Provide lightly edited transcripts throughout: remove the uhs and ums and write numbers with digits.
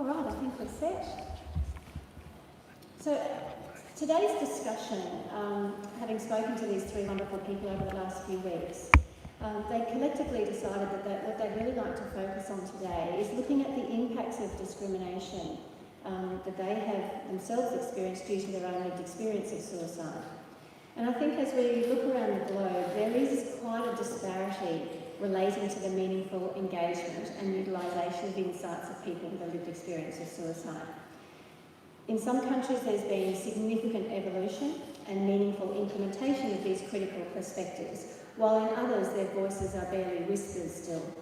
All right, I think we're set. So today's discussion, having spoken to these three wonderful people over the last few weeks, they collectively decided that what they'd really like to focus on today is looking at the impacts of discrimination that they have themselves experienced due to their own lived experience of suicide. And I think as we look around the globe, there is quite a disparity relating to the meaningful engagement and utilisation of insights of people with a lived experience of suicide. In some countries there's been significant evolution and meaningful implementation of these critical perspectives, while in others their voices are barely whispers still.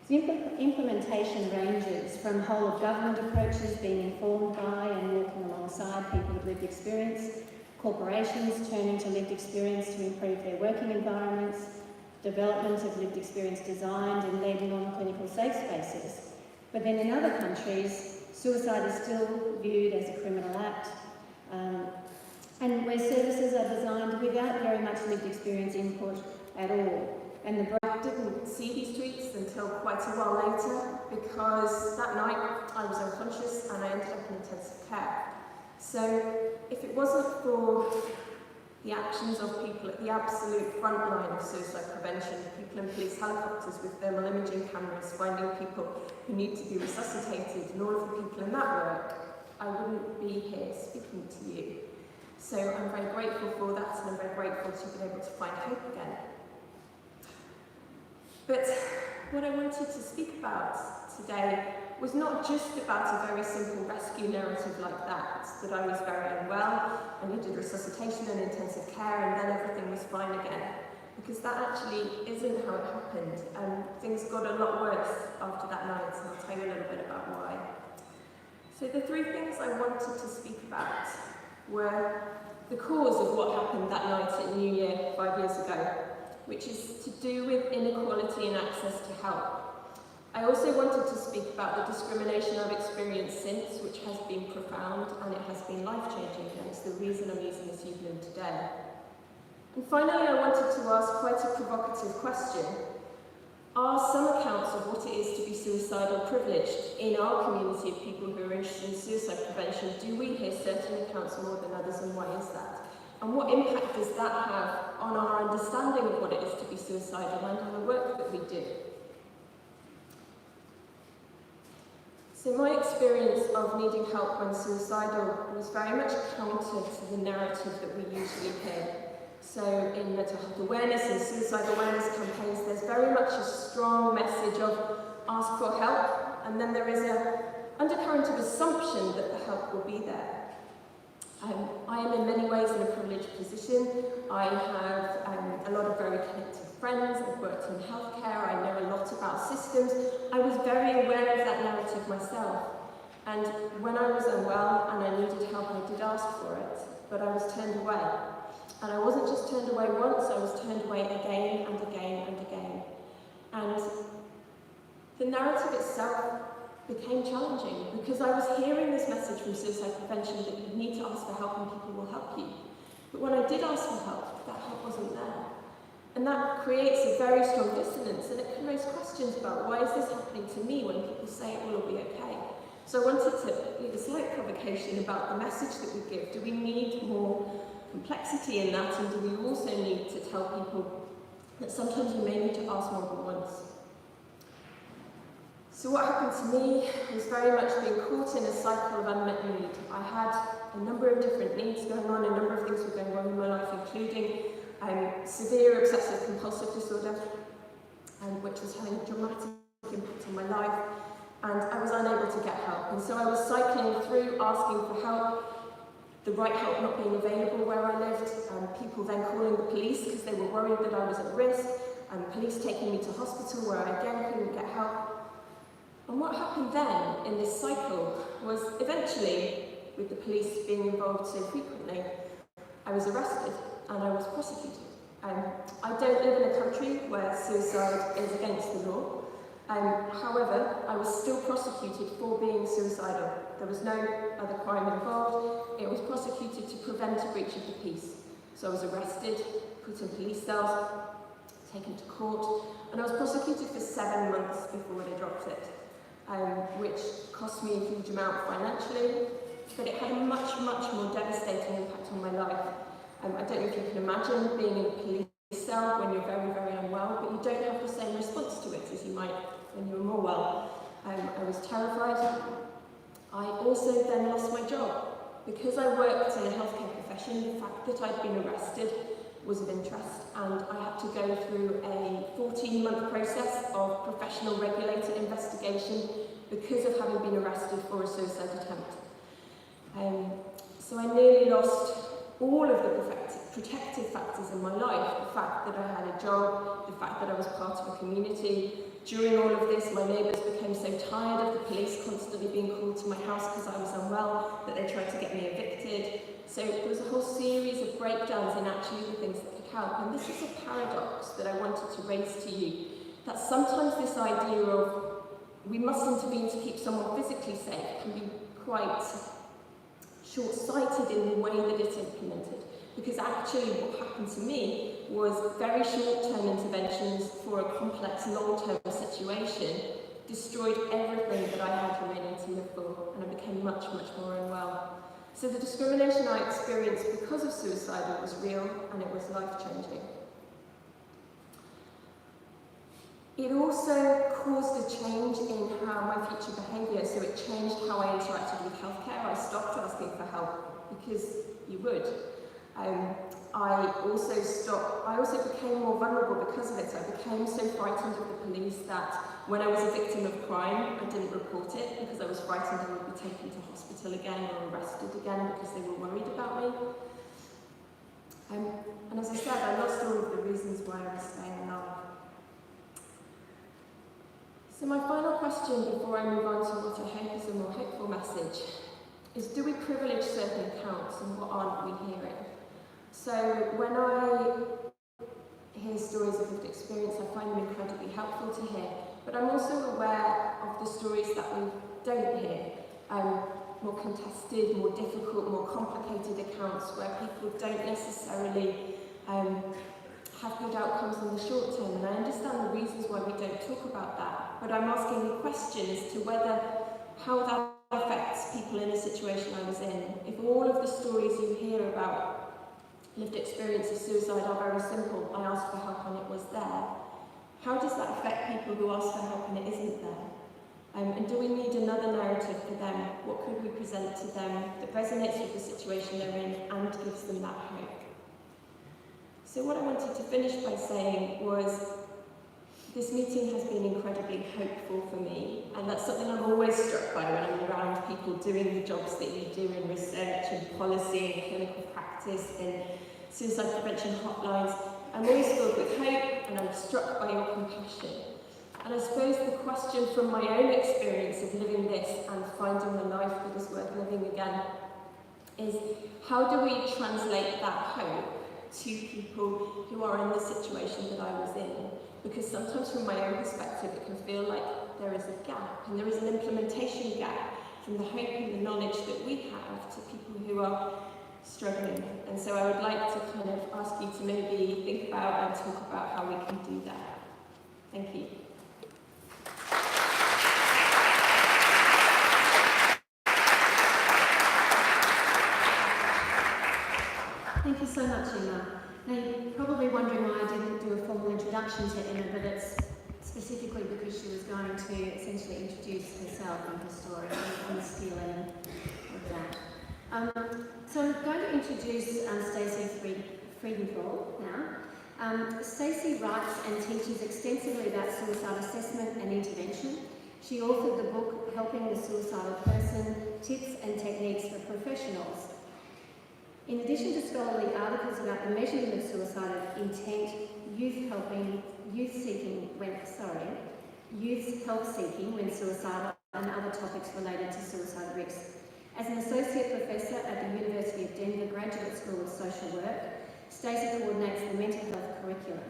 The implementation ranges from whole of government approaches being informed by and walking alongside people with lived experience, corporations turning to lived experience to improve their working environments, development of lived experience designed and led non-clinical safe spaces. But then in other countries, suicide is still viewed as a criminal act, and where services are designed without very much lived experience input at all. And I didn't see these tweets until quite a while later, because that night I was unconscious and I ended up in intensive care. So if it wasn't for the actions of people at the absolute front line of suicide prevention, people in police helicopters with thermal imaging cameras finding people who need to be resuscitated, and all of the people in that work, I wouldn't be here speaking to you. So I'm very grateful for that, and I'm very grateful to have been able to find hope again. But what I wanted to speak about today was not just about a very simple rescue narrative like that I was very unwell, I needed resuscitation and intensive care, and then everything was fine again. Because that actually isn't how it happened. Things got a lot worse after that night, and I'll tell you a little bit about why. So the three things I wanted to speak about were the cause of what happened that night at New Year 5 years ago, which is to do with inequality in access to help. I also wanted to speak about the discrimination I've experienced since, which has been profound and it has been life-changing, and it's the reason I'm using this evening today. And finally, I wanted to ask quite a provocative question. Are some accounts of what it is to be suicidal privileged in our community of people who are interested in suicide prevention? Do we hear certain accounts more than others, and why is that? And what impact does that have on our understanding of what it is to be suicidal and on the work that we do? So my experience of needing help when suicidal was very much counter to the narrative that we usually hear. So in mental health awareness and suicide awareness campaigns, there's very much a strong message of ask for help, and then there is an undercurrent of assumption that the help will be there. I am in many ways in a privileged position. I have a lot of very connected friends. I've worked in healthcare. I know a lot about systems. I was very aware of that narrative myself. And when I was unwell and I needed help, I did ask for it, but I was turned away. And I wasn't just turned away once, I was turned away again and again and again. And the narrative itself became challenging because I was hearing this message from suicide prevention that you need to ask for help and people will help you. But when I did ask for help, that help wasn't there. And that creates a very strong dissonance, and it can raise questions about why is this happening to me when people say it will all be okay. So I wanted to leave a slight provocation about the message that we give. Do we need more complexity in that, and do we also need to tell people that sometimes we may need to ask more than once? So what happened to me was very much being caught in a cycle of unmet need. I had a number of different needs going on, a number of things were going on in my life, including severe obsessive compulsive disorder, which was having a dramatic impact on my life, and I was unable to get help. And so I was cycling through asking for help, the right help not being available where I lived, people then calling the police because they were worried that I was at risk, and police taking me to hospital where I again couldn't get help. And what happened then in this cycle was eventually, with the police being involved so frequently, I was arrested and I was prosecuted. I don't live in a country where suicide is against the law. However, I was still prosecuted for being suicidal. There was no other crime involved. It was prosecuted to prevent a breach of the peace. So I was arrested, put in police cells, taken to court, and I was prosecuted for 7 months before they dropped it. which cost me a huge amount financially, but it had a much, much more devastating impact on my life. I don't know if you can imagine being in a police cell when you're very, very unwell, but you don't have the same response to it as you might when you're more well. I was terrified. I also then lost my job. Because I worked in a healthcare profession, the fact that I'd been arrested was of interest, and I had to go through a 14-month process of professional regulated investigation because of having been arrested for a suicide attempt. So I nearly lost all of the protective factors in my life, the fact that I had a job, the fact that I was part of a community. During all of this, my neighbours became so tired of the police constantly being called to my house because I was unwell that they tried to get me evicted. So there was a whole series of breakdowns in actually the things that could help. And this is a paradox that I wanted to raise to you, that sometimes this idea of we must intervene to keep someone physically safe can be quite short-sighted in the way that it's implemented. Because actually what happened to me was very short-term interventions for a complex long-term situation destroyed everything that I had remaining to live for, and I became much, much more unwell. So the discrimination I experienced because of suicide was real, and it was life-changing. It also caused a change in how my future behaviour, so it changed how I interacted with healthcare. I stopped asking for help, because you would. I also became more vulnerable because of it. I became so frightened of the police that when I was a victim of crime, I didn't report it because I was frightened I would be taken to hospital again or arrested again because they were worried about me. And as I said, I lost all of the reasons why I was staying alive. So my final question before I move on to what I hope is a more hopeful message is, do we privilege certain accounts and what aren't we hearing? So when I hear stories of lived experience, I find them incredibly helpful to hear, but I'm also aware of the stories that we don't hear, more contested, more difficult, more complicated accounts where people don't necessarily have good outcomes in the short term, and I understand the reasons why we don't talk about that, but I'm asking the question as to how that affects people in a situation I was in. If all of the stories you hear about lived experience of suicide are very simple, I asked for help and it was there, how does that affect people who ask for help and it isn't there? And do we need another narrative for them? What could we present to them that resonates with the situation they're in and gives them that hope? So what I wanted to finish by saying was, this meeting has been incredibly hopeful for me, and that's something I'm always struck by when I'm around people doing the jobs that you do in research and policy and clinical practice and suicide prevention hotlines. I'm always filled with hope, and I'm struck by your compassion. And I suppose the question from my own experience of living this and finding the life that is worth living again is, how do we translate that hope to people who are in the situation that I was in? Because sometimes from my own perspective it can feel like there is a gap, and there is an implementation gap from the hope and the knowledge that we have to people who are struggling. And so I would like to kind of ask you to maybe think about and talk about how we can do that. Thank you. Thank you so much, Emma. Now, you're probably wondering why I didn't do a formal introduction to Emma, but it's specifically because she was going to essentially introduce herself and her story and steal in with that. So I'm going to introduce Stacey Freedenthal now. Stacey writes and teaches extensively about suicide assessment and intervention. She authored the book Helping the Suicidal Person, Tips and Techniques for Professionals. In addition to scholarly articles about the measurement of suicidal intent, youth's help seeking when suicidal, and other topics related to suicide risk. As an associate professor at the University of Denver Graduate School of Social Work, Stacey coordinates the mental health curriculum.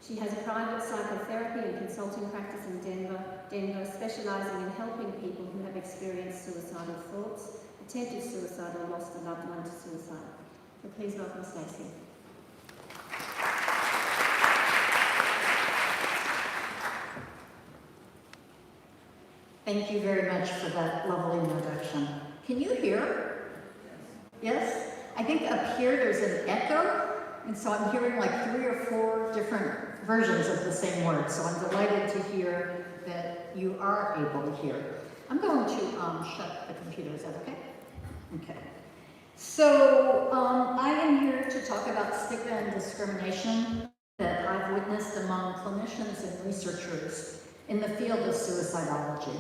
She has a private psychotherapy and consulting practice in Denver, specialising in helping people who have experienced suicidal thoughts, attempted suicide, or lost a loved one to suicide. So please welcome Stacey. Thank you very much for that lovely introduction. Can you hear? Yes? I think up here there's an echo, and so I'm hearing like 3 or 4 different versions of the same word, so I'm delighted to hear that you are able to hear. I'm going to shut the computer, is that okay? Okay. So I am here to talk about stigma and discrimination that I've witnessed among clinicians and researchers in the field of suicidology.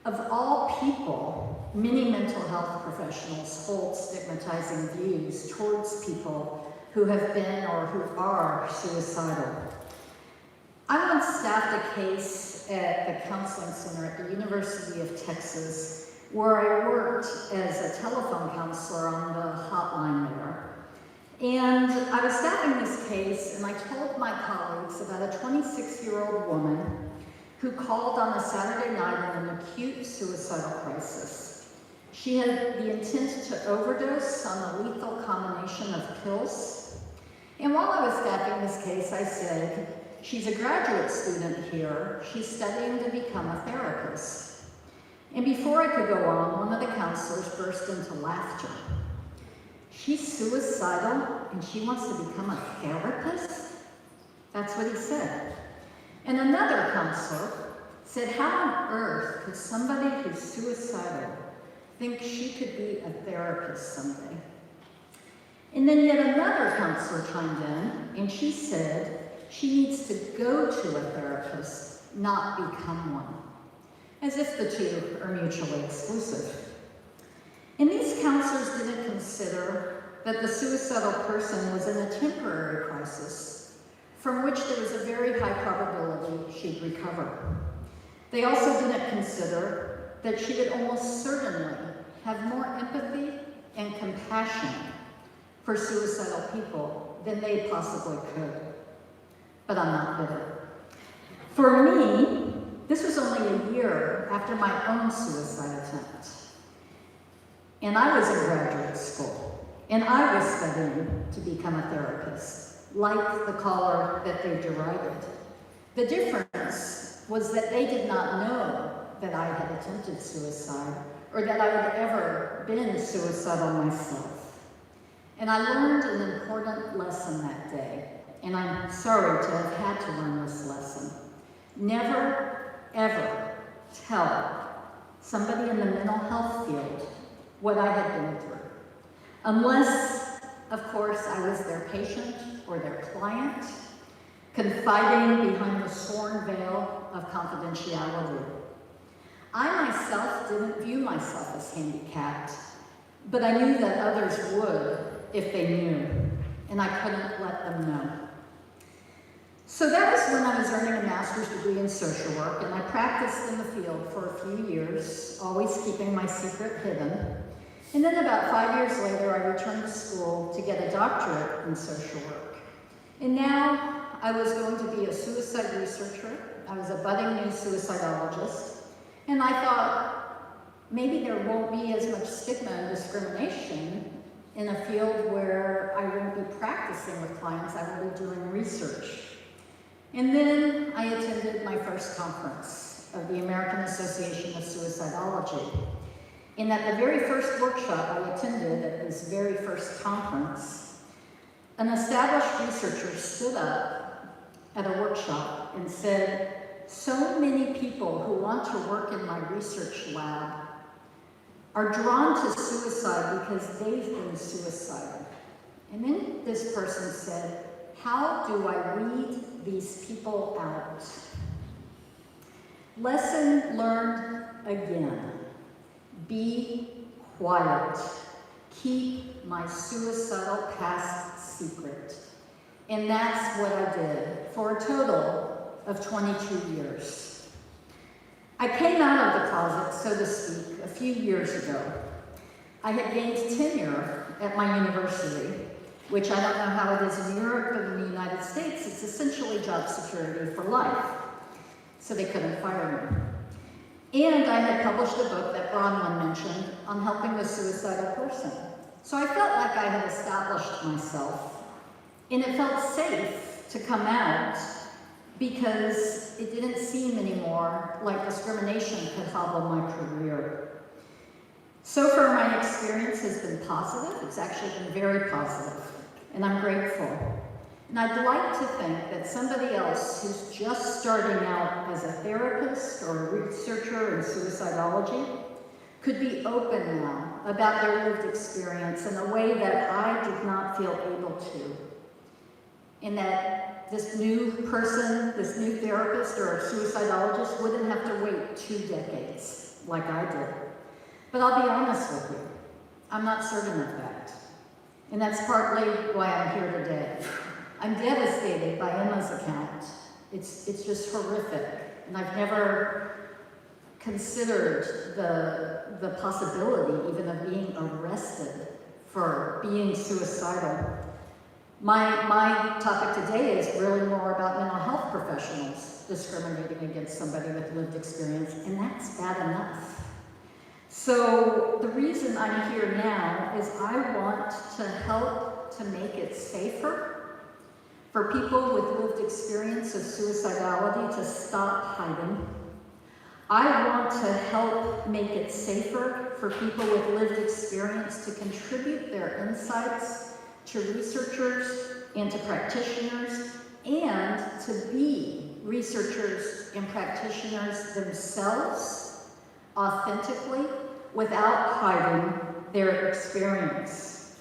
Of all people, many mental health professionals hold stigmatizing views towards people who have been or who are suicidal. I once staffed a case at the counseling center at the University of Texas, where I worked as a telephone counselor on the hotline there. And I was staffing this case, and I told my colleagues about a 26-year-old woman who called on a Saturday night in an acute suicidal crisis. She had the intent to overdose on a lethal combination of pills. And while I was staffing this case, I said, she's a graduate student here. She's studying to become a therapist. And before I could go on, one of the counselors burst into laughter. She's suicidal and she wants to become a therapist? That's what he said. And another counselor said, how on earth could somebody who's suicidal think she could be a therapist someday? And then yet another counselor chimed in, and she said she needs to go to a therapist, not become one, as if the two are mutually exclusive. And these counselors didn't consider that the suicidal person was in a temporary crisis from which there was a very high probability she'd recover. They also didn't consider that she would almost certainly have more empathy and compassion for suicidal people than they possibly could. But I'm not bitter. For me, this was only a year after my own suicide attempt. And I was in graduate school, and I was studying to become a therapist, like the caller that they derided. The difference was that they did not know that I had attempted suicide or that I had ever been suicidal myself. And I learned an important lesson that day, and I'm sorry to have had to learn this lesson. Never, ever tell somebody in the mental health field what I had been through, unless, of course, I was their patient or their client, confiding behind the sworn veil of confidentiality. I myself didn't view myself as handicapped, but I knew that others would if they knew, and I couldn't let them know. So that was when I was earning a master's degree in social work, and I practiced in the field for a few years, always keeping my secret hidden. And then about 5 years later, I returned to school to get a doctorate in social work. And now I was going to be a suicide researcher. I was a budding new suicidologist. And I thought, maybe there won't be as much stigma and discrimination in a field where I won't be practicing with clients, I will be doing research. And then I attended my first conference of the American Association of Suicidology. And at the very first workshop I attended at this very first conference, an established researcher stood up at a workshop and said, so many people who want to work in my research lab are drawn to suicide because they've been suicidal. And then this person said, how do I weed these people out? Lesson learned again. Be quiet. Keep my suicidal past secret. And that's what I did for a total of 22 years. I came out of the closet, so to speak, a few years ago. I had gained tenure at my university, which I don't know how it is in Europe, but in the United States, it's essentially job security for life. So they couldn't fire me. And I had published a book that Bronwen mentioned on helping the suicidal person. So I felt like I had established myself, and it felt safe to come out, because it didn't seem anymore like discrimination could hobble my career. So far, my experience has been positive. It's actually been very positive, and I'm grateful. And I'd like to think that somebody else who's just starting out as a therapist or a researcher in suicidology could be open now about their lived experience in a way that I did not feel able to. And that this new person, this new therapist or a suicidologist wouldn't have to wait 2 decades like I did. But I'll be honest with you, I'm not certain of that. And that's partly why I'm here today. I'm devastated by Emma's account. It's just horrific. And I've never considered the possibility even of being arrested for being suicidal. My topic today is really more about mental health professionals discriminating against somebody with lived experience, and that's bad enough. So the reason I'm here now is I want to help to make it safer for people with lived experience of suicidality to stop hiding. I want to help make it safer for people with lived experience to contribute their insights to researchers and to practitioners, and to be researchers and practitioners themselves authentically without hiding their experience.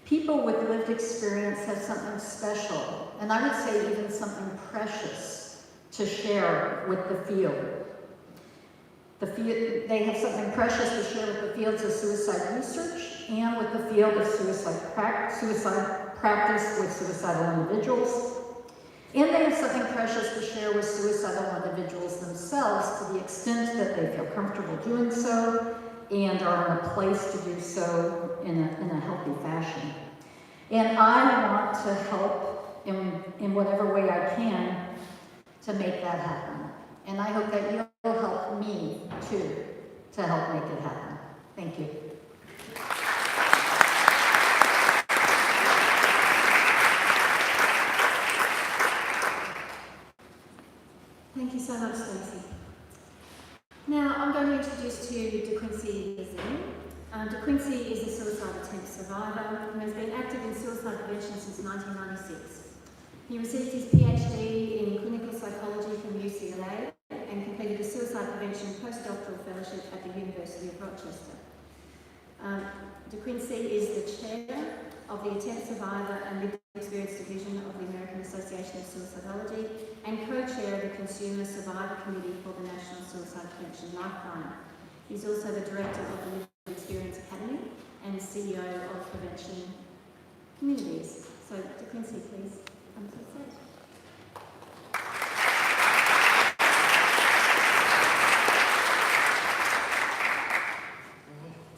People with lived experience have something special, and I would say even something precious to share with the field. They have something precious to share with the fields of suicide research and with the field of suicide practice with suicidal individuals. And they have something precious to share with suicidal individuals themselves to the extent that they feel comfortable doing so and are in a place to do so in a healthy fashion. And I want to help in whatever way I can to make that happen. And I hope that you'll help me too to help make it happen. Thank you. Thank you so much, Stacey. Now, I'm going to introduce to you DeQuincy Lezine. DeQuincy is a suicide attempt survivor and has been active in suicide prevention since 1996. He received his Ph.D. in clinical psychology from UCLA and completed a suicide prevention postdoctoral fellowship at the University of Rochester. DeQuincy is the chair of the Attempt Survivor and Lived Experience Division of the American Association of Suicidology and co-chair of the Consumer Survivor Committee for the National Suicide Prevention Lifeline. He's also the director of the Lived Experience Academy and CEO of Prevention Communities. So, DeQuincy, please come to the stage.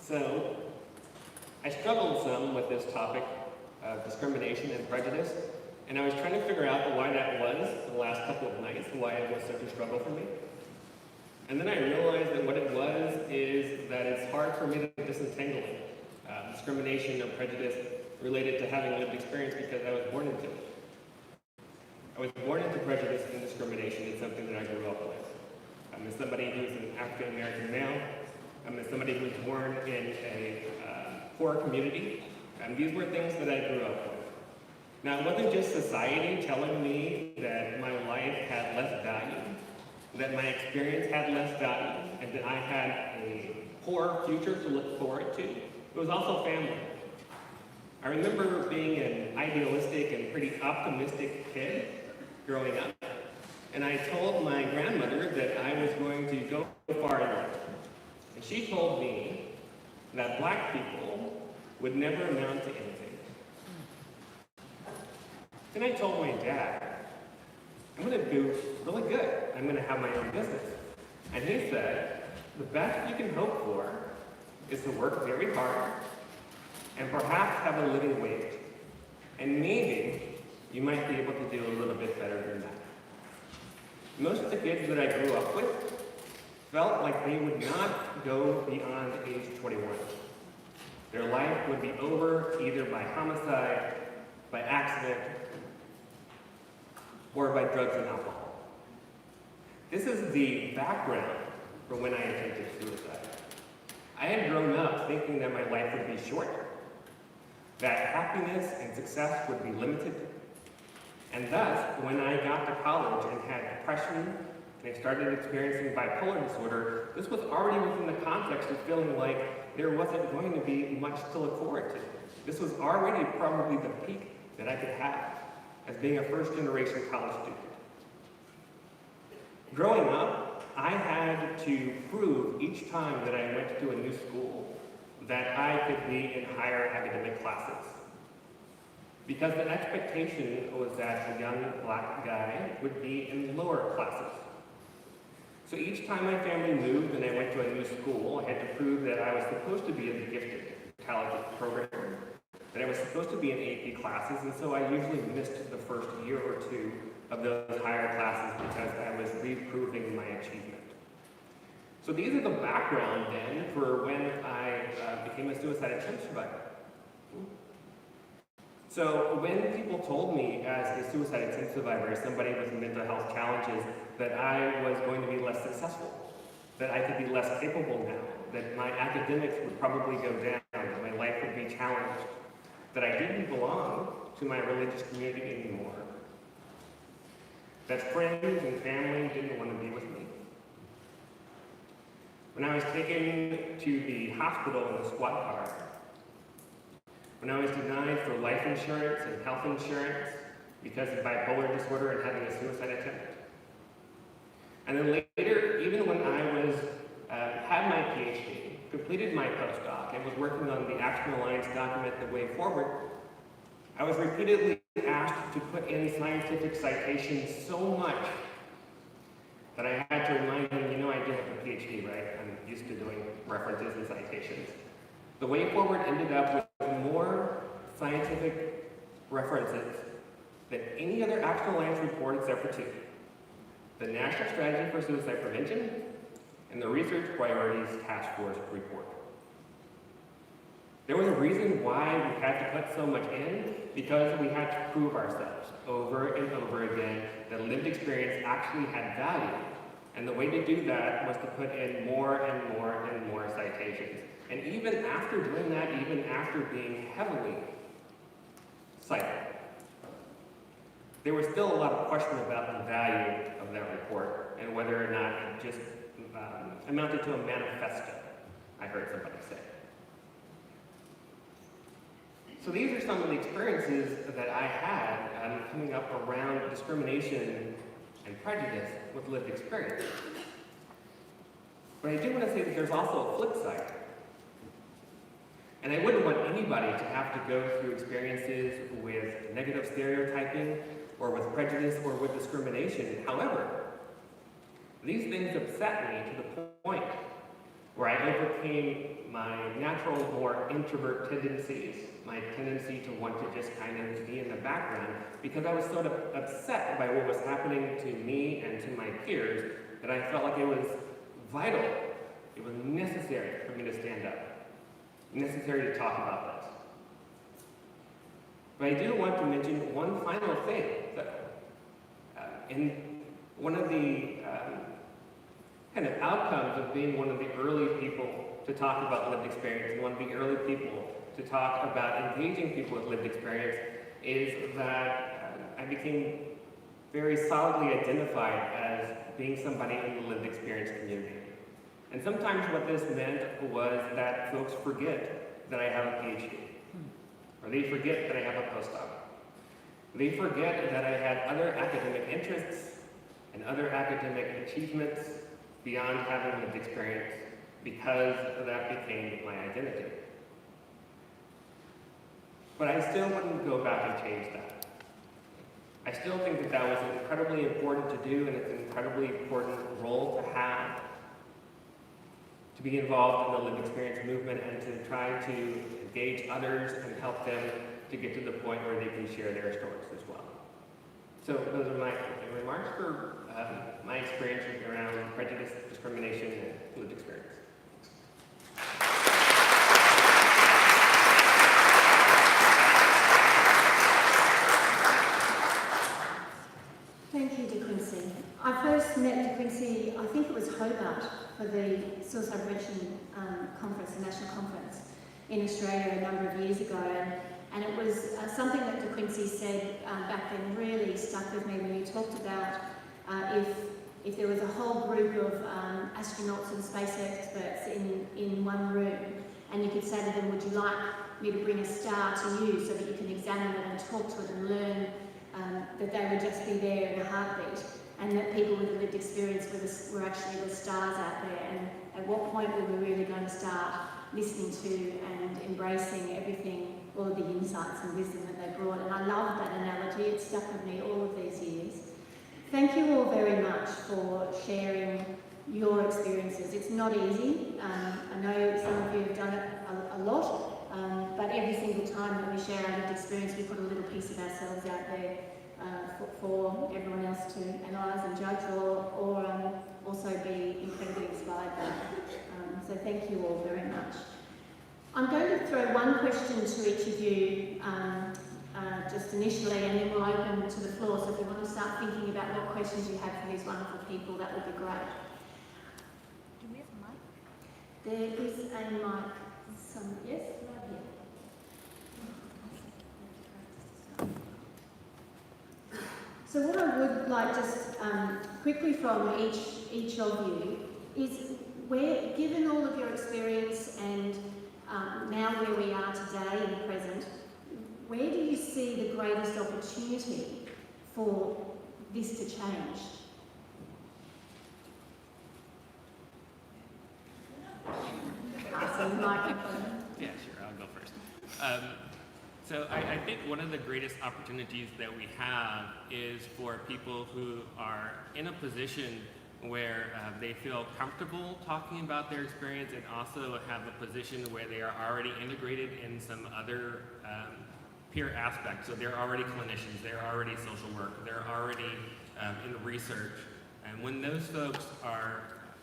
So, I struggled some with this topic of discrimination and prejudice, and I was trying to figure out why that was for the last couple of nights, why it was such a struggle for me. And then I realized that what it was is that it's hard for me to disentangle it. Discrimination and prejudice related to having lived experience because I was born into it. I was born into prejudice and discrimination. It's something that I grew up with. I'm somebody who's an African American male. I'm somebody who was born in a poor community. These were things that I grew up with. Now, it wasn't just society telling me that my life had less value, that my experience had less value, and that I had a poor future to look forward to. It was also family. I remember being an idealistic and pretty optimistic kid growing up, and I told my grandmother that I was going to go far in life. And she told me that black people would never amount to anything. Then I told my dad, I'm going to do really good. I'm going to have my own business. And he said, the best you can hope for is to work very hard and perhaps have a living wage. And maybe you might be able to do a little bit better than that. Most of the kids that I grew up with felt like they would not go beyond age 21. Their life would be over either by homicide, by accident, or by drugs and alcohol. This is the background for when I attempted suicide. I had grown up thinking that my life would be short, that happiness and success would be limited, and thus, when I got to college and had depression and I started experiencing bipolar disorder, this was already within the context of feeling like there wasn't going to be much to look forward to. This was already probably the peak that I could have as being a first-generation college student. Growing up, I had to prove each time that I went to a new school that I could be in higher academic classes. Because the expectation was that a young black guy would be in lower classes. So each time my family moved and I went to a new school, I had to prove that I was supposed to be in the gifted, talented program, that I was supposed to be in AP classes, and so I usually missed the first year or two of those higher classes because I was reproving my achievement. So these are the background then for when I became a suicide attempt survivor. So when people told me as a suicide attempt survivor, as somebody with mental health challenges, that I was going to be less successful, that I could be less capable now, that my academics would probably go down, that my life would be challenged, that I didn't belong to my religious community anymore, that friends and family didn't want to be with me. When I was taken to the hospital in the squad car, when I was denied for life insurance and health insurance because of bipolar disorder and having a suicide attempt. And then later, even when I was had my Ph.D., completed my postdoc, and was working on the Action Alliance document, The Way Forward, I was repeatedly asked to put in scientific citations so much that I had to remind them, you know, I do have a Ph.D., right? I'm used to doing references and citations. The Way Forward ended up with more scientific references than any other Action Alliance report except for two: the National Strategy for Suicide Prevention and the Research Priorities Task Force report. There was a reason why we had to put so much in, because we had to prove ourselves over and over again that lived experience actually had value. And the way to do that was to put in more and more and more citations. And even after doing that, even after being heavily cited, there was still a lot of question about the value of that report and whether or not it just amounted to a manifesto, I heard somebody say. So these are some of the experiences that I had coming up around discrimination and prejudice with lived experience. But I do want to say that there's also a flip side. And I wouldn't want anybody to have to go through experiences with negative stereotyping or with prejudice or with discrimination. However, these things upset me to the point where I overcame my natural, more introvert tendencies, my tendency to want to just kind of be in the background, because I was sort of upset by what was happening to me and to my peers, that I felt like it was vital, it was necessary for me to stand up, necessary to talk about this. But I do want to mention one final thing, that in one of the kind of outcomes of being one of the early people to talk about lived experience, and one of the early people to talk about engaging people with lived experience, is that I became very solidly identified as being somebody in the lived experience community. And sometimes what this meant was that folks forget that I have a Ph.D., or they forget that I have a postdoc. They forget that I had other academic interests and other academic achievements beyond having lived experience, because that became my identity. But I still wouldn't go back and change that. I still think that that was incredibly important to do, and it's an incredibly important role to have, to be involved in the lived experience movement and to try to engage others and help them to get to the point where they can share their stories as well. So those are my remarks for my experiences around prejudice, discrimination, and lived experience. Thank you, DeQuincy. I've heard first met DeQuincy, I think it was Hobart, for the Suicide Prevention Conference, the National Conference in Australia a number of years ago. And it was something that DeQuincy said back then really stuck with me when you talked about if there was a whole group of astronauts and space experts in one room, and you could say to them, would you like me to bring a star to you so that you can examine it and talk to it and learn that they would just be there in a heartbeat, and that people with a lived experience were actually the stars out there, and at what point were we really going to start listening to and embracing everything, all of the insights and wisdom that they brought. And I love that analogy. It stuck with me all of these years. Thank you all very much for sharing your experiences. It's not easy. I know some of you have done it a lot, but every single time that we share our lived experience, we put a little piece of ourselves out there for everyone else to analyse and judge, or also be incredibly inspired by. So thank you all very much. I'm going to throw one question to each of you just initially, and then we'll open to the floor. So if you want to start thinking about what questions you have for these wonderful people, that would be great. Do we have a mic? There is a mic. Yes, right here. So what I would like just quickly from each of you is, given all of your experience and now where we are today in the present, where do you see the greatest opportunity for this to change? Passing the microphone. Yeah, sure, I'll go first. So I think one of the greatest opportunities that we have is for people who are in a position where they feel comfortable talking about their experience, and also have a position where they are already integrated in some other peer aspects. So they're already clinicians, they're already social work, they're already in research. And when those folks are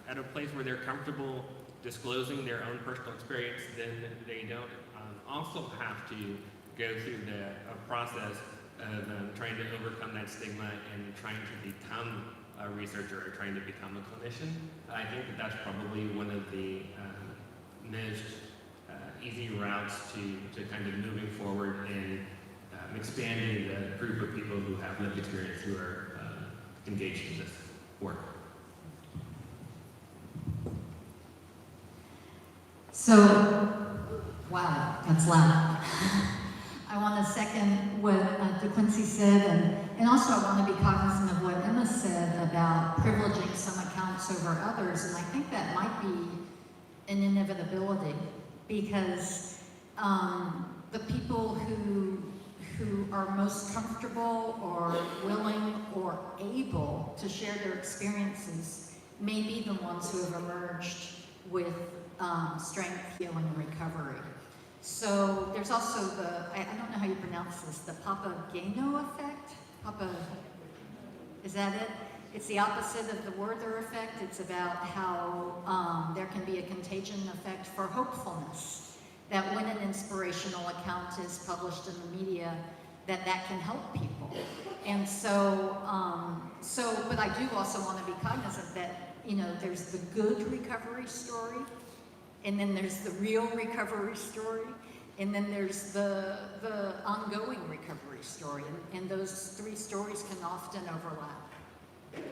at a place where they're comfortable disclosing their own personal experience, then they don't also have to go through the process of trying to overcome that stigma and trying to become a researcher or trying to become a clinician. I think that that's probably one of the most easy routes to kind of moving forward and expanding the group of people who have lived experience who are engaged in this work. So, wow, that's loud. I want to second what DeQuincy said, and also I want to be cognizant of what Emma said about privileging some accounts over others, and I think that might be an inevitability, because the people who are most comfortable or willing or able to share their experiences may be the ones who have emerged with strength, healing, and recovery. So there's also I don't know how you pronounce this, the Papageno effect? Is that it? It's the opposite of the Werther effect. It's about how there can be a contagion effect for hopefulness. That when an inspirational account is published in the media, that can help people. And so, but I do also want to be cognizant that, there's the good recovery story, and then there's the real recovery story, and then there's the ongoing recovery story, and those three stories can often overlap. Thank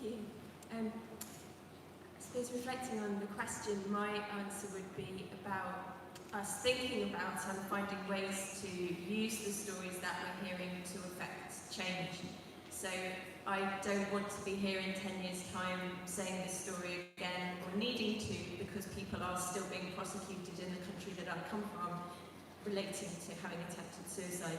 you. I suppose reflecting on the question, my answer would be about us thinking about and finding ways to use the stories that we're hearing to affect change. So I don't want to be here in 10 years' time saying this story again, or needing to, because people are still being prosecuted in the country that I come from relating to having attempted suicide.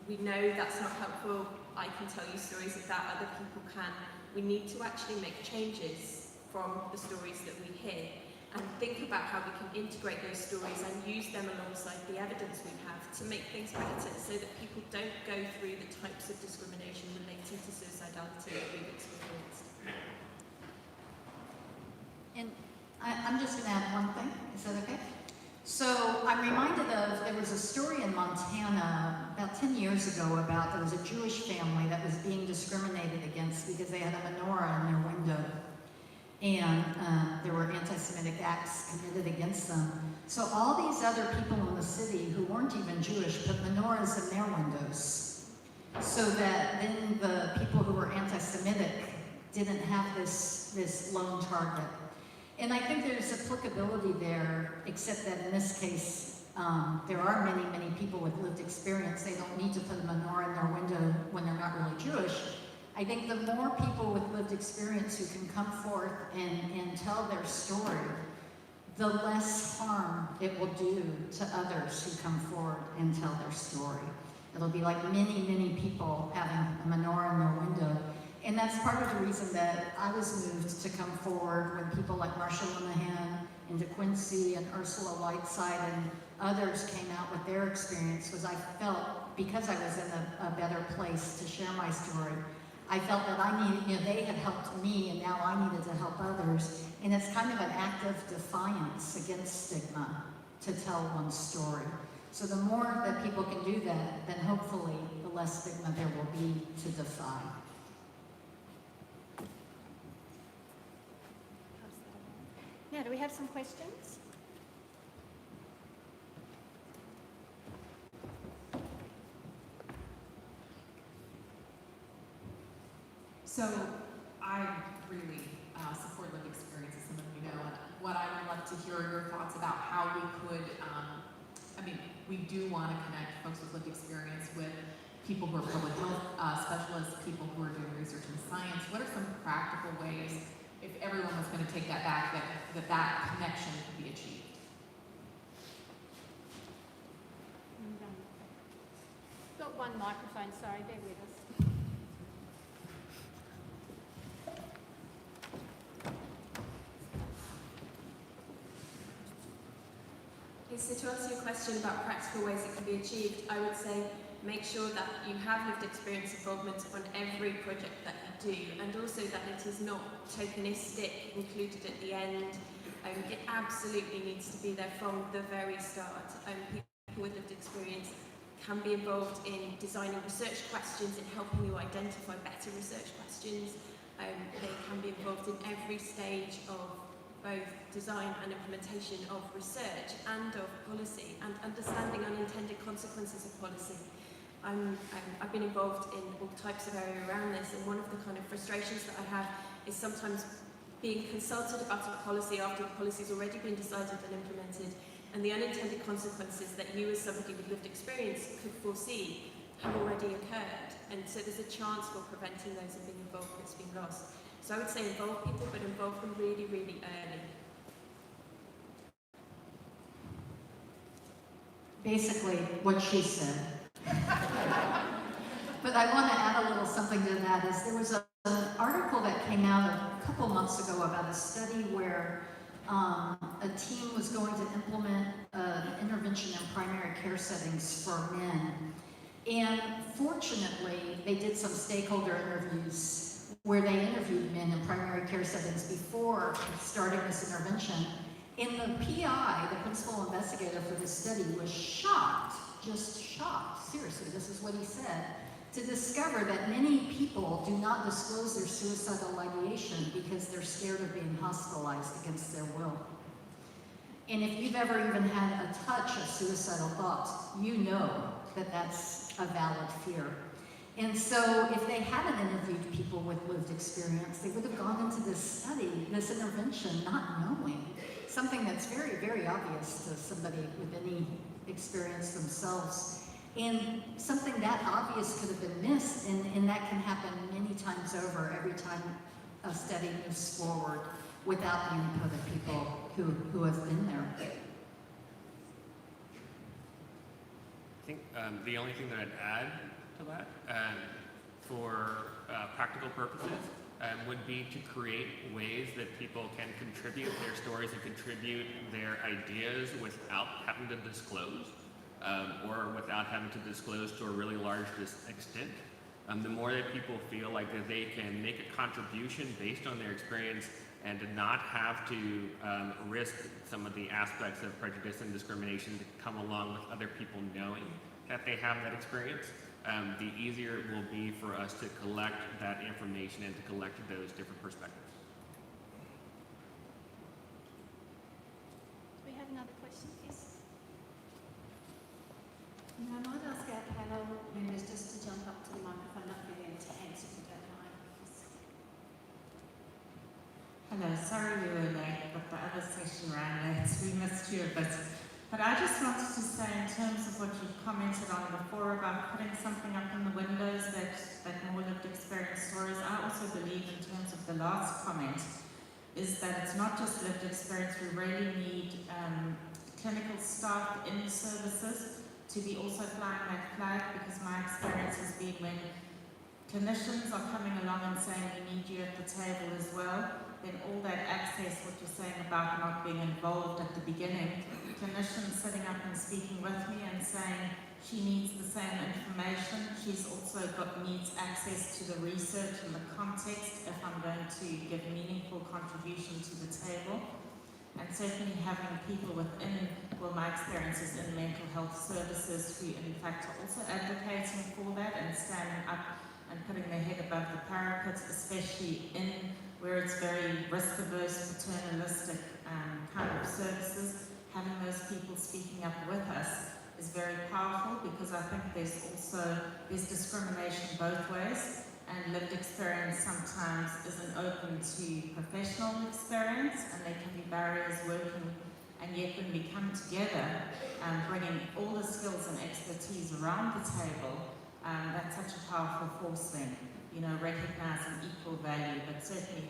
We know that's not helpful. I can tell you stories of that, other people can. We need to actually make changes from the stories that we hear, and think about how we can integrate those stories and use them alongside the evidence we have to make things better, so that people don't go through the types of discrimination relating to suicidality that we've experienced. And I'm just going to add one thing. Is that okay? So I'm reminded of, there was a story in Montana about 10 years ago about there was a Jewish family that was being discriminated against because they had a menorah in their window. And there were anti-Semitic acts committed against them. So all these other people in the city who weren't even Jewish put menorahs in their windows, so that then the people who were anti-Semitic didn't have this lone target. And I think there's applicability there, except that in this case, there are many, many people with lived experience. They don't need to put a menorah in their window when they're not really Jewish. I think the more people with lived experience who can come forth and tell their story, the less harm it will do to others who come forward and tell their story. It'll be like many, many people having a menorah in their window. And that's part of the reason that I was moved to come forward when people like Marsha Linehan and DeQuincy and Ursula Whiteside and others came out with their experience, was I felt, because I was in a better place to share my story, I felt that I needed, they had helped me and now I needed to help others. And it's kind of an act of defiance against stigma to tell one's story. So the more that people can do that, then hopefully the less stigma there will be to defy. Now, do we have some questions? So I really support lived experience, as some of you know, and what I would love to hear are your thoughts about how we could, we do want to connect folks with lived experience with people who are public health specialists, people who are doing research in science. What are some practical ways, if everyone was going to take that back, that connection could be achieved? Got one microphone, sorry, bear with us. So to answer your question about practical ways it can be achieved, I would say make sure that you have lived experience involvement on every project that you do, and also that it is not tokenistic, included at the end. It absolutely needs to be there from the very start. People with lived experience can be involved in designing research questions, in helping you identify better research questions. They can be involved in every stage of both design and implementation of research and of policy, and understanding unintended consequences of policy. I've been involved in all types of area around this, and one of the kind of frustrations that I have is sometimes being consulted about a policy after the policy's already been decided and implemented, and the unintended consequences that you as somebody with lived experience could foresee have already occurred. And so there's a chance for preventing those and being involved that's been lost. So I would say involve people, but involve them really, really early. Basically, what she said. But I want to add a little something to that. Is there was an article that came out a couple months ago about a study where a team was going to implement an intervention in primary care settings for men. And fortunately, they did some stakeholder interviews where they interviewed men in primary care settings before starting this intervention. And the PI, the principal investigator for this study, was shocked, just shocked, seriously, this is what he said, to discover that many people do not disclose their suicidal ideation because they're scared of being hospitalized against their will. And if you've ever even had a touch of suicidal thoughts, you know that that's a valid fear. And so if they hadn't interviewed people with lived experience, they would have gone into this study, this intervention, not knowing something that's very, very obvious to somebody with any experience themselves. And something that obvious could have been missed, and that can happen many times over every time a study moves forward without the input of people who have been there. I think the only thing that I'd add to that, for practical purposes, would be to create ways that people can contribute their stories and contribute their ideas without having to disclose, or without having to disclose to a really large extent. The more that people feel like that they can make a contribution based on their experience and to not have to risk some of the aspects of prejudice and discrimination that come along with other people knowing that they have that experience, the easier it will be for us to collect that information and to collect those different perspectives. Do we have another question, please? I might ask our panel members just to jump up to the microphone up for them to answer if you don't mind. Hello, sorry we were late, but the other session ran late, so we missed you a bit. But I just wanted to say, in terms of what you've commented on before about putting something up in the windows that more lived experience stories, I also believe in terms of the last comment, is that it's not just lived experience. We really need clinical staff in services to be also flying that flag, because my experience has been when clinicians are coming along and saying we need you at the table as well, then all that access, what you're saying about not being involved at the beginning, clinicians sitting up and speaking with me and saying she needs the same information, she's also needs access to the research and the context if I'm going to give meaningful contribution to the table. And certainly having people within, well, my experiences in mental health services who in fact are also advocating for that and standing up and putting their head above the parapet, especially in where it's very risk-averse, paternalistic kind of services. Having those people speaking up with us is very powerful, because I think there's discrimination both ways, and lived experience sometimes isn't open to professional experience, and there can be barriers working, and yet when we come together, bringing all the skills and expertise around the table, that's such a powerful force then, recognizing equal value, but certainly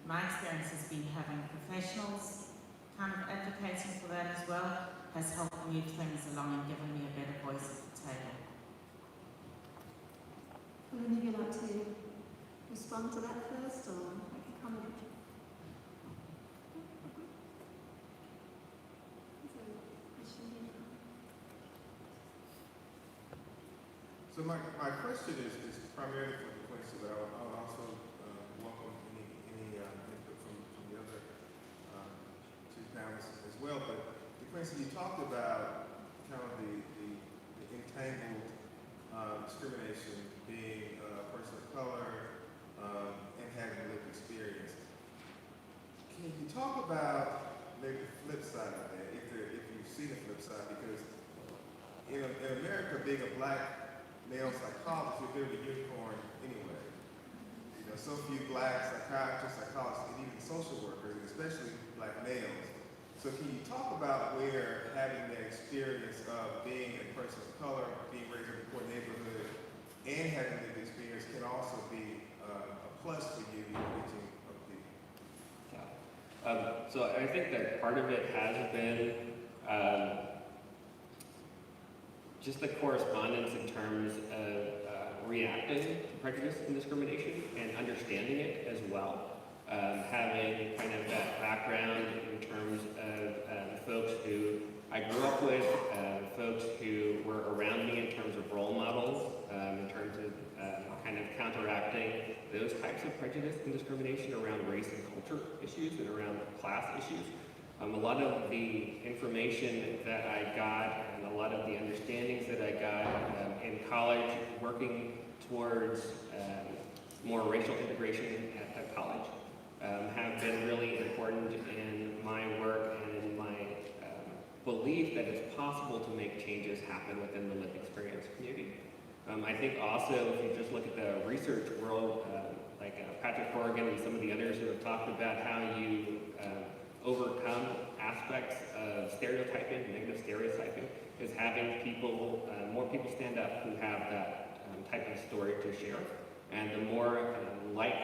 my experience has been having professionals kind of advocating for that as well, has helped move things along and given me a better voice at the table. Would any of you like to respond to that first, or make a comment? So my question is primarily for DeQuincy, but I'll also welcome any input from the other two panelists as well. But DeQuincy, you talked about kind of the entangled discrimination being a person of color and having lived experience. Can you talk about maybe the flip side of that, if you've seen the flip side? Because in America, being a black male psychologist, you're a bit of a unicorn anyway. So few black psychiatrists, psychologists, and even social workers, and especially black males. So can you talk about where having that experience of being a person of color, being raised in a poor neighborhood, and having that experience can also be a plus for you in reaching other people? So I think that part of it has been just the correspondence in terms of reacting to prejudice and discrimination and understanding it as well. Having kind of that background in terms of folks who I grew up with, folks who were around me in terms of role models, in terms of kind of counteracting those types of prejudice and discrimination around race and culture issues and around class issues. A lot of the information that I got and a lot of the understandings that I got in college, working towards more racial integration at college, have been really important in my work and in my belief that it's possible to make changes happen within the lived experience community. I think also, if you just look at the research world, like Patrick Corrigan and some of the others who have talked about how you overcome aspects of stereotyping, negative stereotyping, is having people, more people stand up who have that type of story to share. And the more like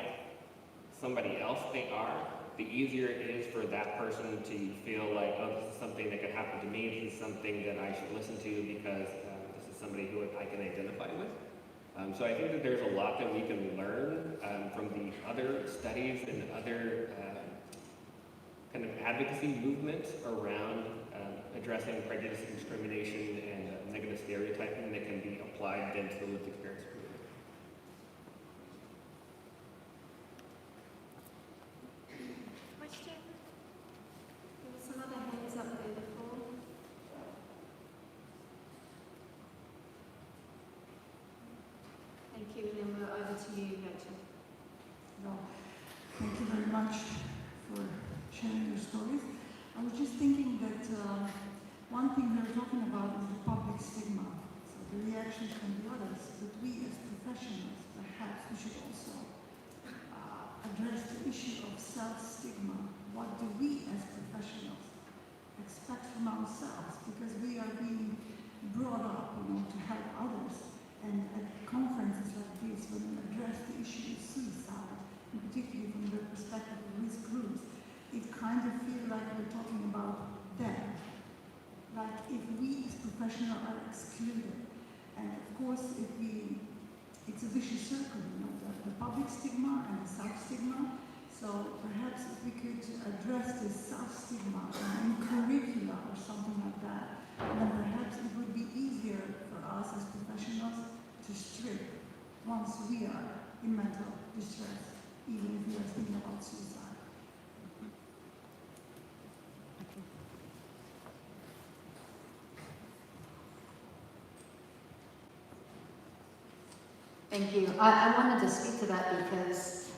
somebody else they are, the easier it is for that person to feel like, oh, this is something that could happen to me, this is something that I should listen to because this is somebody who I can identify with. So I think that there's a lot that we can learn from the other studies and other kind of advocacy movements around addressing prejudice and discrimination and negative stereotyping that can be applied into the lived experience community. Question? There were some other hands up there before. over to you, Rachel. Well, thank you very much for sharing your stories. I was just thinking that one thing we were talking about is the public stigma, so the reactions from the others, but we as professionals, perhaps we should also address the issue of self-stigma. What do we as professionals expect from ourselves? Because we are being brought up, to help others, and at conferences like this, when we address the issue of suicide, and particularly from the perspective of risk groups, it kind of feels like we're talking about them. Like if we as professionals are excluded, and of course it's a vicious circle, the public stigma and the self-stigma. So perhaps if we could address this self-stigma in curricula or something like that, then perhaps it would be easier for us as professionals to strip once we are in mental distress, even if we are thinking about suicide. Thank you. I wanted to speak to that because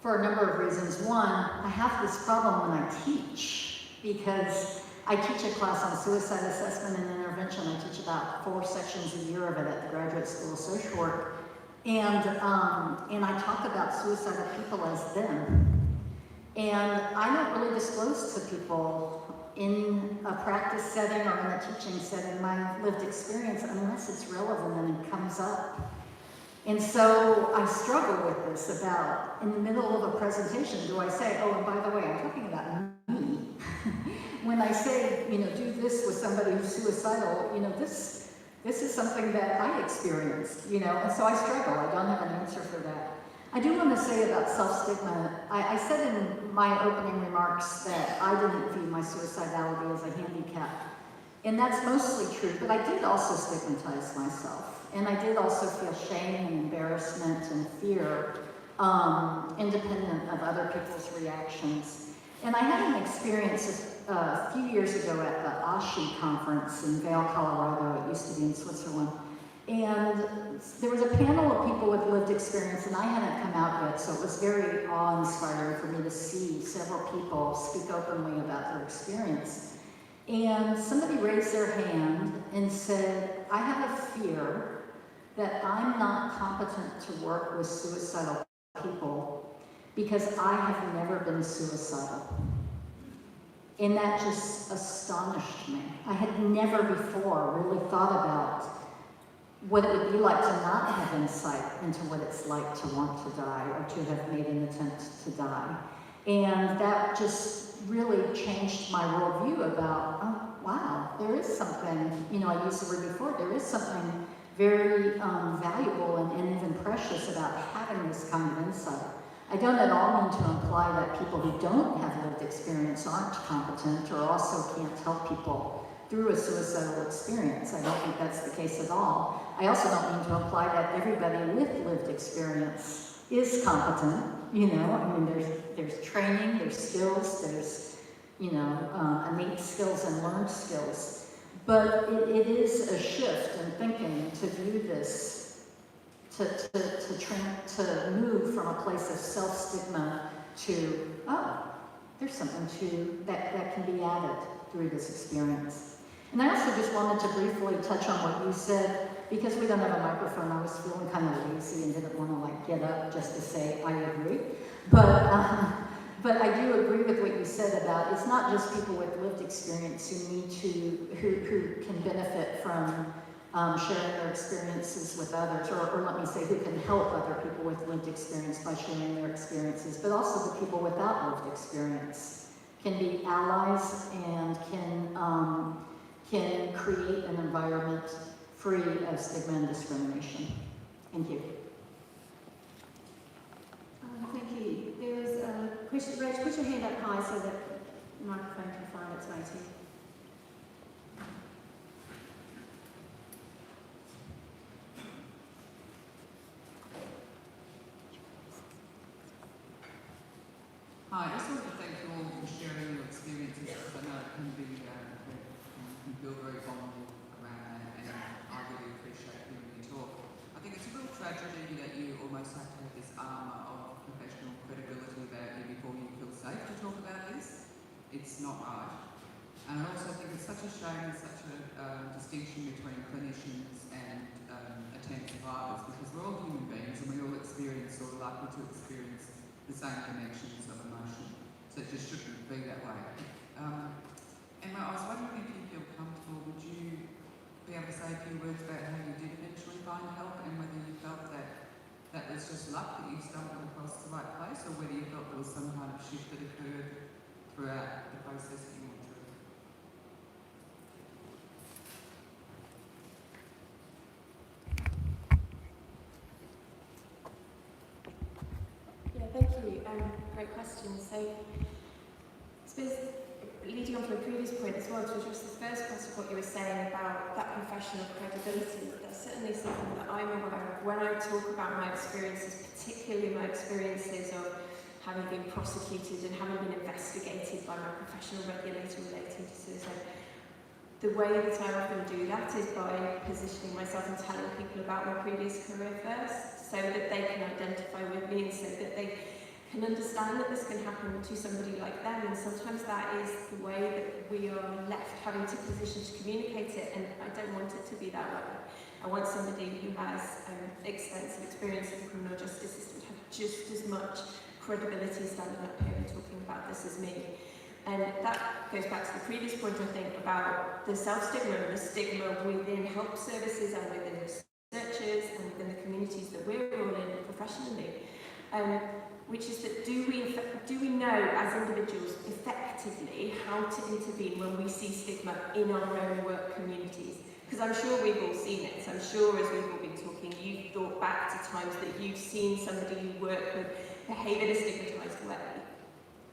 for a number of reasons. One, I have this problem when I teach because I teach a class on suicide assessment and intervention. I teach about 4 sections a year of it at the Graduate School of Social Work. And I talk about suicidal people as them. And I don't really disclose to people in a practice setting or in a teaching setting my lived experience unless it's relevant and it comes up. And so I struggle with this about, in the middle of a presentation, do I say, oh, and by the way, I'm talking about me. When I say, do this with somebody who's suicidal, this is something that I experienced, and so I struggle. I don't have an answer for that. I do want to say about self-stigma, I said in my opening remarks that I didn't view my suicidality as a handicap. And that's mostly true, but I did also stigmatize myself. And I did also feel shame and embarrassment and fear, independent of other people's reactions. And I had an experience a few years ago at the ASHI conference in Vail, Colorado. It used to be in Switzerland. And there was a panel of people with lived experience, and I hadn't come out yet, so it was very awe-inspiring for me to see several people speak openly about their experience. And somebody raised their hand and said, I have a fear that I'm not competent to work with suicidal people because I have never been suicidal. And that just astonished me. I had never before really thought about what it would be like to not have insight into what it's like to want to die or to have made an attempt to die. And that just really changed my worldview about, oh, wow, there is something, I used the word before, there is something very valuable and even precious about having this kind of insight. I don't at all mean to imply that people who don't have lived experience aren't competent or also can't help people through a suicidal experience. I don't think that's the case at all. I also don't mean to imply that everybody with lived experience is competent. There's training, there's skills, there's, innate skills and learned skills. But it is a shift in thinking to view this, to move from a place of self-stigma to, oh, there's something that can be added through this experience. And I also just wanted to briefly touch on what you said, because we don't have a microphone. I was feeling kind of lazy and didn't want to get up just to say I agree. But I do agree with what you said about it's not just people with lived experience who can benefit from sharing their experiences with others, or let me say, who can help other people with lived experience by sharing their experiences, but also the people without lived experience can be allies and can create an environment free of stigma and discrimination. Thank you. Thank you. There was a question. Rach, put your hand up high so that the microphone can find its way to you. Hi, I just wanted to thank you all for sharing your experiences, because I know it can feel very vulnerable around that, and I really appreciate hearing you talk. I think it's a real tragedy that you almost almost have to have this armour of professional credibility about you before you feel safe to talk about this. It's not right. And I also think it's such a shame, there's such a distinction between clinicians and attempt survivors, because we're all human beings and we all experience or are likely to experience the same dimensions of emotion. So it just shouldn't be that way. Emma, I was wondering if you feel comfortable, would you be able to say a few words about how you did eventually find help, and whether you felt that that was just luck that you stumbled across the right place, or whether you felt there was some kind of shift that occurred throughout the process that you went through? Yeah, thank you. Great question. So, I suppose leading on from a previous point as well, to address the first part of what you were saying about that professional credibility, that's certainly something that I'm aware of when I talk about my experiences, particularly my experiences of having been prosecuted and having been investigated by my professional regulator relating to suicide. The way that I often do that is by positioning myself and telling people about my previous career first, so that they can identify with me and so that they can understand that this can happen to somebody like them. And sometimes that is the way that we are left having to position to communicate it, and I don't want it to be that way. I want somebody who has extensive experience in the criminal justice system to have just as much credibility standing up here and talking about this as me. And that goes back to the previous point, I think, about the self-stigma and the stigma within help services and within researchers and within the communities that we're all in professionally. Which is that do we know as individuals effectively how to intervene when we see stigma in our own work communities? Because I'm sure we've all seen it. So I'm sure as we've all been talking, you've thought back to times that you've seen somebody you work with behave in a stigmatised way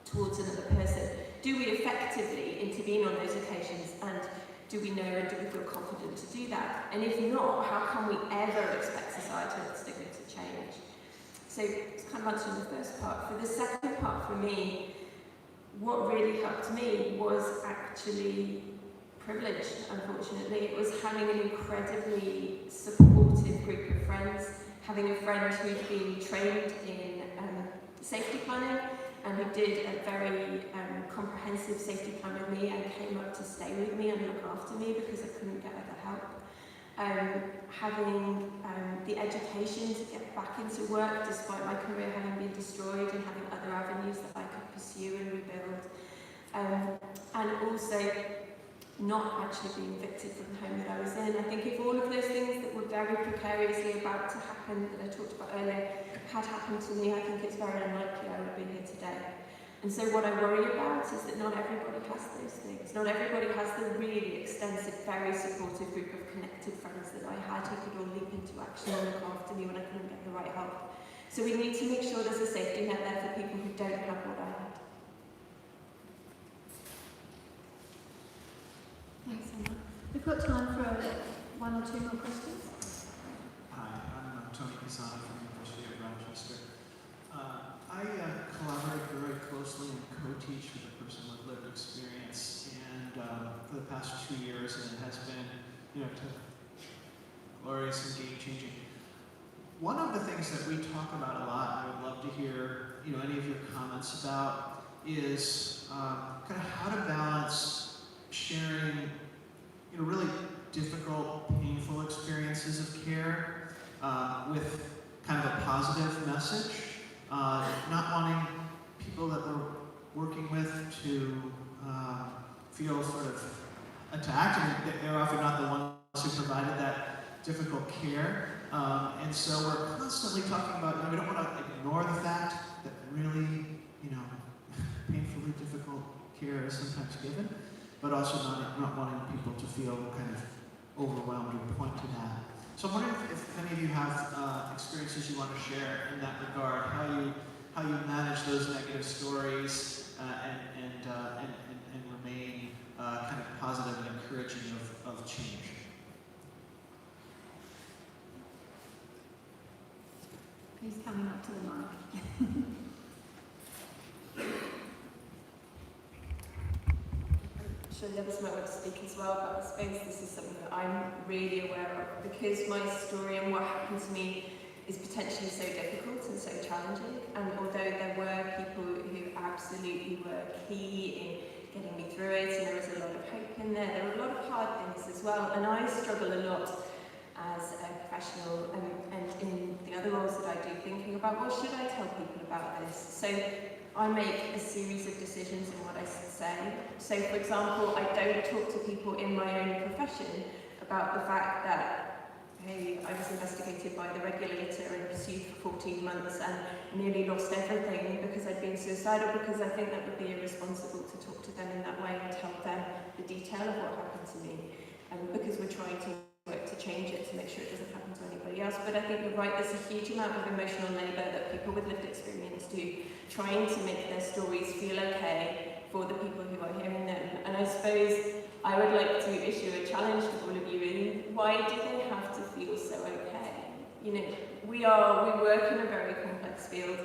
towards another person. Do we effectively intervene on those occasions, and do we know and do we feel confident to do that? And if not, how can we ever expect societal stigma to change? So it's kind of answering the first part. For the second part, for me, what really helped me was actually privilege, unfortunately. It was having an incredibly supportive group of friends, having a friend who'd been trained in safety planning and who did a very comprehensive safety plan with me and came up to stay with me and look after me because I couldn't get other help. Having the education to get back into work despite my career having been destroyed, and having other avenues that I could pursue and rebuild. And also not actually being evicted from the home that I was in. I think if all of those things that were very precariously about to happen, that I talked about earlier, had happened to me, I think it's very unlikely I would be here today. And so what I worry about is that not everybody has those things. Not everybody has the really extensive, very supportive group of connected friends that I had who could all leap into action and look after me when I couldn't get the right help. So we need to make sure there's a safety net there for people who don't have what I had. Thanks, Emma. We've got time for one or two more questions. Hi, I'm Tony Pisano from the University of Rochester. I collaborate very closely and co-teach with a person with lived experience, and for the past 2 years, and it has been, glorious and game-changing. One of the things that we talk about a lot, and I would love to hear, any of your comments about, is kind of how to balance sharing, really difficult, painful experiences of care with kind of a positive message. Not wanting people that we're working with to feel sort of attacked, and they're often not the ones who provided that difficult care. And so we're constantly talking about, we don't want to ignore the fact that really, painfully difficult care is sometimes given, but also not wanting people to feel kind of overwhelmed or point to that. So I'm wondering if any of you have experiences you want to share in that regard, how you manage those negative stories and remain kind of positive and encouraging of change. Who's coming up to the mic? I'm sure the others might want to speak as well, but I suppose this is something that I'm really aware of, because my story and what happened to me is potentially so difficult and so challenging. And although there were people who absolutely were key in getting me through it, and there was a lot of hope in there, there were a lot of hard things as well. And I struggle a lot as a professional and in the other roles that I do, thinking about, well, should I tell people about this? So I make a series of decisions in what I say. So for example, I don't talk to people in my own profession about the fact that, hey, I was investigated by the regulator and pursued for 14 months and nearly lost everything because I'd been suicidal, because I think that would be irresponsible to talk to them in that way and tell them the detail of what happened to me. Because we're trying to work to change it, to make sure it doesn't happen to anybody else. But I think you're right, there's a huge amount of emotional labour that people with lived experience do, trying to make their stories feel okay for the people who are hearing them. And I suppose I would like to issue a challenge to all of you in, why do they have to feel so okay? You know, we work in a very complex field,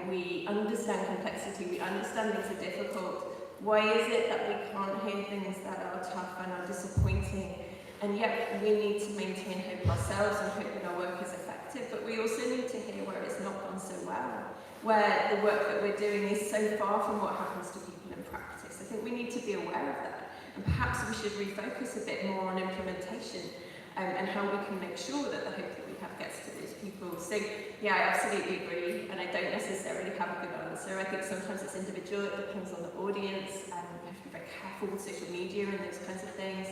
we understand complexity, we understand things are difficult. Why is it that we can't hear things that are tough and are disappointing? And yet we need to maintain hope ourselves and hope that our work is effective, but we also need to hear where it's not gone so well, where the work that we're doing is so far from what happens to people in practice. I think we need to be aware of that, and perhaps we should refocus a bit more on implementation and how we can make sure that the hope that we have gets to those people. So yeah, I absolutely agree, and I don't necessarily have a good answer. I think sometimes it's individual, it depends on the audience, we have to be very careful with social media and those kinds of things.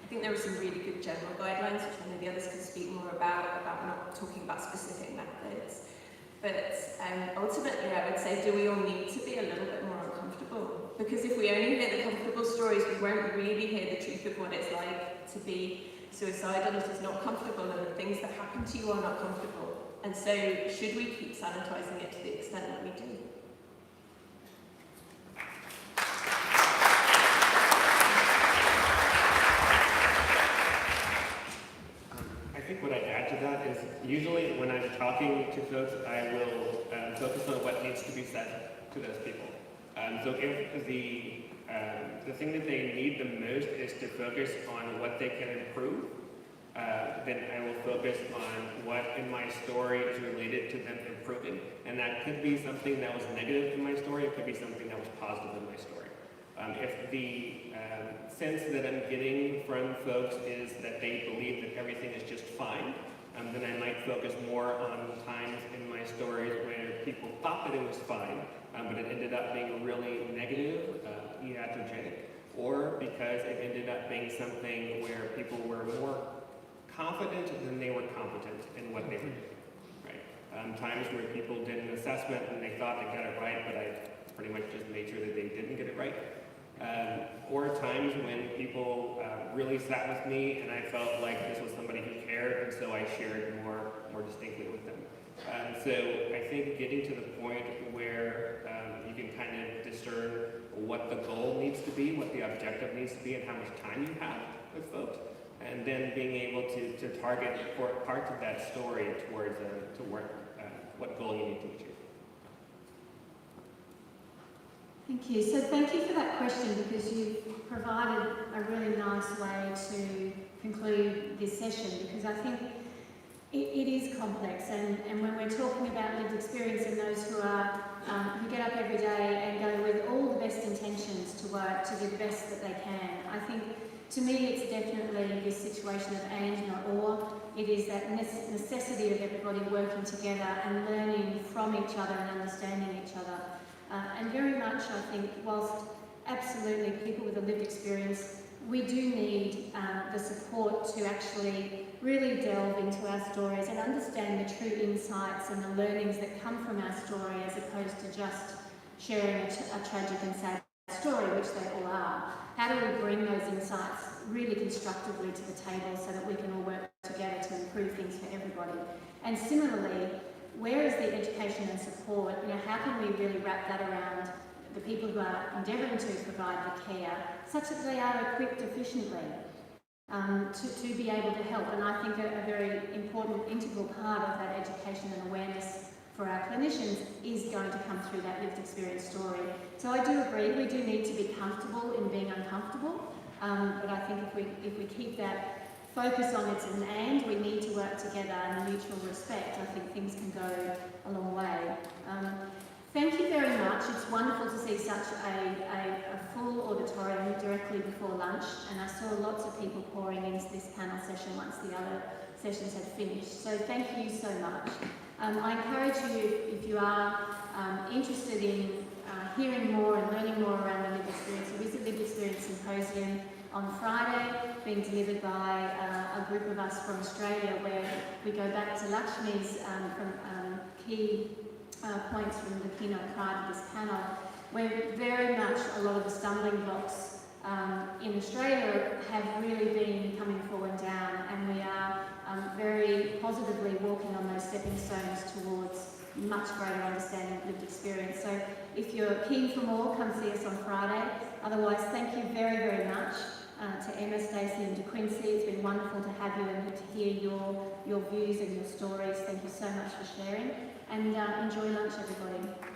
I think there are some really good general guidelines, which I know the others can speak more about not talking about specific methods. But ultimately, I would say, do we all need to be a little bit more uncomfortable? Because if we only hear the comfortable stories, we won't really hear the truth of what it's like to be suicidal. It is not comfortable, and the things that happen to you are not comfortable. And so, should we keep sanitising it to the extent that we do? I think what I'd add to that is usually when I'm talking to folks, I will focus on what needs to be said to those people. So if the thing that they need the most is to focus on what they can improve, then I will focus on what in my story is related to them improving. And that could be something that was negative in my story, it could be something that was positive in my story. If the sense that I'm getting from folks is that they believe that everything is just fine, then I might focus more on times in my stories where people thought that it was fine, but it ended up being really negative, iatrogenic, or because it ended up being something where people were more confident than they were competent in what they were doing. Right? Times where people did an assessment and they thought they got it right, but I pretty much just made sure that they didn't get it right. Or times when people really sat with me and I felt like this was somebody who cared, and so I shared more distinctly with them. So I think getting to the point where you can kind of discern what the goal needs to be, what the objective needs to be, and how much time you have with folks, and then being able to target parts of that story towards what goal you need to achieve. Thank you. So thank you for that question, because you've provided a really nice way to conclude this session, because I think it is complex, and when we're talking about lived experience and those who are who get up every day and go with all the best intentions to work to do the best that they can, I think to me it's definitely this situation of and not or. It is that necessity of everybody working together and learning from each other and understanding each other. And very much, I think, whilst absolutely people with a lived experience, we do need the support to actually really delve into our stories and understand the true insights and the learnings that come from our story, as opposed to just sharing a tragic and sad story, which they all are. How do we bring those insights really constructively to the table so that we can all work together to improve things for everybody? And similarly, where is the education and support? You know, how can we really wrap that around the people who are endeavouring to provide the care, such that they are equipped efficiently to be able to help? And I think a very important integral part of that education and awareness for our clinicians is going to come through that lived experience story. So I do agree, we do need to be comfortable in being uncomfortable, but I think if we keep that focus on it's an and, we need to work together in mutual respect, I think things can go a long way. Thank you very much. It's wonderful to see such a full auditorium directly before lunch, and I saw lots of people pouring into this panel session once the other sessions had finished. So thank you so much. I encourage you, if you are interested in hearing more and learning more around the lived experience, there is a lived experience symposium on Friday being delivered by a group of us from Australia, where we go back to Lakshmi's key points from the keynote prior to this panel, where very much a lot of the stumbling blocks in Australia have really been coming forward down, and we are very positively walking on those stepping stones towards much greater understanding of lived experience. So if you're keen for more, come see us on Friday. Otherwise, thank you very, very much to Emma, Stacey and DeQuincy. It's been wonderful to have you and to hear your views and your stories. Thank you so much for sharing, and enjoy lunch, everybody.